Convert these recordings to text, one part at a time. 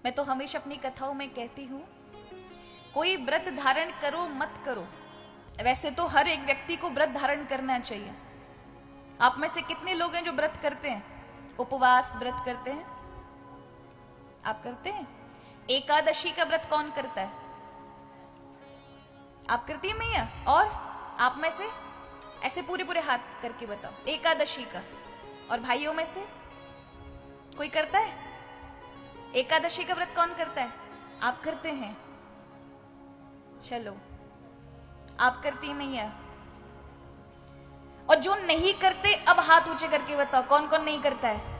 मैं तो हमेशा अपनी कथाओं में कहती हूं, कोई व्रत धारण करो मत करो, वैसे तो हर एक व्यक्ति को व्रत धारण करना चाहिए। आप में से कितने लोग हैं जो व्रत करते हैं, उपवास व्रत करते हैं? आप करते हैं? एकादशी का व्रत कौन करता है? आप करती है मैया? और आप में से ऐसे पूरे पूरे हाथ करके बताओ एकादशी का। और भाइयों में से कोई करता है? एकादशी का व्रत कौन करता है? आप करते हैं? चलो, आप करती है मैया? और जो नहीं करते अब हाथ ऊंचे करके बताओ कौन कौन नहीं करता है?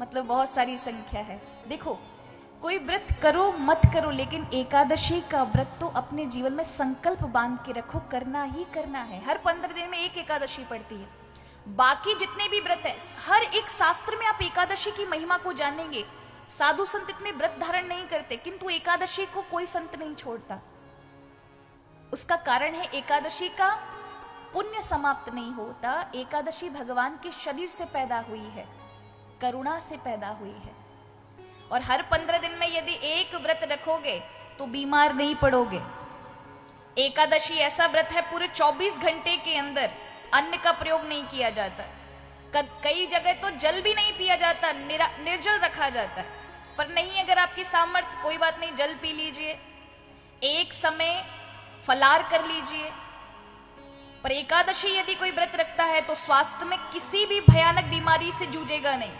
मतलब बहुत सारी संख्या है। देखो, कोई व्रत करो मत करो, लेकिन एकादशी का व्रत तो अपने जीवन में संकल्प बांध के रखो, करना ही करना है। हर 15 दिन में एक एकादशी पड़ती है। बाकी जितने भी व्रत है, हर एक शास्त्र में आप एकादशी की महिमा को जानेंगे। साधु संत इतने व्रत धारण नहीं करते, किंतु एकादशी को कोई संत नहीं छोड़ता। उसका कारण है, एकादशी का पुण्य समाप्त नहीं होता। एकादशी भगवान के शरीर से पैदा हुई है, करुणा से पैदा हुई है। और हर 15 दिन में यदि एक व्रत रखोगे तो बीमार नहीं पड़ोगे। एकादशी ऐसा व्रत है, पूरे 24 घंटे के अंदर अन्न का प्रयोग नहीं किया जाता। कई जगह तो जल भी नहीं पिया जाता, निर्जल रखा जाता है। पर नहीं, अगर आपकी सामर्थ्य, कोई बात नहीं, जल पी लीजिए, एक समय फलार कर लीजिए। पर एकादशी यदि कोई व्रत रखता है तो स्वास्थ्य में किसी भी भयानक बीमारी से जूझेगा नहीं।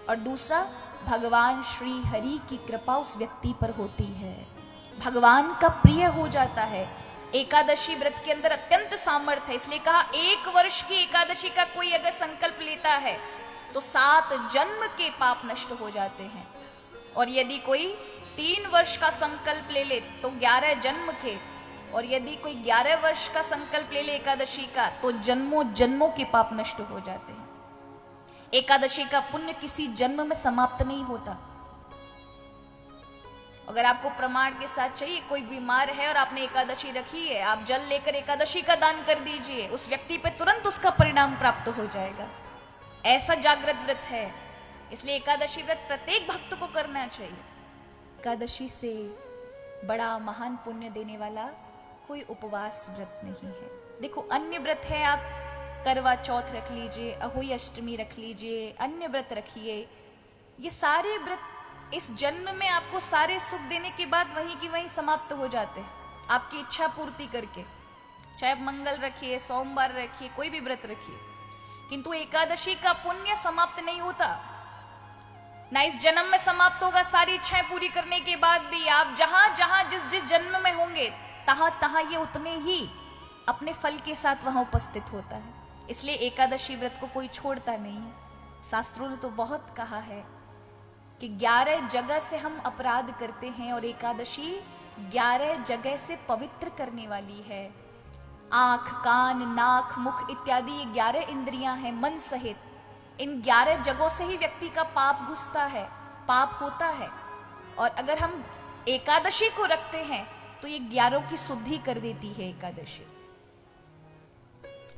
और दूसरा, भगवान श्री हरि की कृपा उस व्यक्ति पर होती है, भगवान का प्रिय हो जाता है। एकादशी व्रत के अंदर अत्यंत सामर्थ्य है। इसलिए कहा, एक वर्ष की एकादशी का कोई अगर संकल्प लेता है तो 7 जन्म के पाप नष्ट हो जाते हैं। और यदि कोई 3 वर्ष का संकल्प ले ले तो 11 जन्म के, और यदि कोई 11 वर्ष का संकल्प ले ले एकादशी का तो जन्मों जन्मों के पाप नष्ट हो जाते हैं। एकादशी का पुण्य किसी जन्म में समाप्त नहीं होता। अगर आपको प्रमाण के साथ चाहिए, कोई बीमार है और आपने एकादशी रखी है, आप जल लेकर एकादशी का दान कर दीजिए, उस व्यक्ति पे तुरंत उसका परिणाम प्राप्त हो जाएगा। ऐसा जागृत व्रत है। इसलिए एकादशी व्रत प्रत्येक भक्त को करना चाहिए। एकादशी से बड़ा महान पुण्य देने वाला कोई उपवास व्रत नहीं है। देखो, अन्य व्रत है, आप करवा चौथ रख लीजिए, अहोई अष्टमी रख लीजिए, अन्य व्रत रखिए। ये सारे व्रत इस जन्म में आपको सारे सुख देने के बाद वहीं की वहीं समाप्त हो जाते हैं, आपकी इच्छा पूर्ति करके। चाहे आप मंगल रखिए, सोमवार रखिए, कोई भी व्रत रखिए, किंतु एकादशी का पुण्य समाप्त नहीं होता। ना इस जन्म में समाप्त होगा, सारी इच्छाएं पूरी करने के बाद भी आप जहां जहां जिस जिस जन्म में होंगे तहां तहां ये उतने ही अपने फल के साथ वहां उपस्थित होता है। इसलिए एकादशी व्रत को कोई छोड़ता नहीं है। शास्त्रों ने तो बहुत कहा है कि 11 जगह से हम अपराध करते हैं और एकादशी 11 जगह से पवित्र करने वाली है। आंख, कान, नाक, मुख इत्यादि ये 11 इंद्रियां हैं मन सहित। इन 11 जगहों से ही व्यक्ति का पाप घुसता है, पाप होता है। और अगर हम एकादशी को रखते हैं तो ये 11 की शुद्धि कर देती है एकादशी।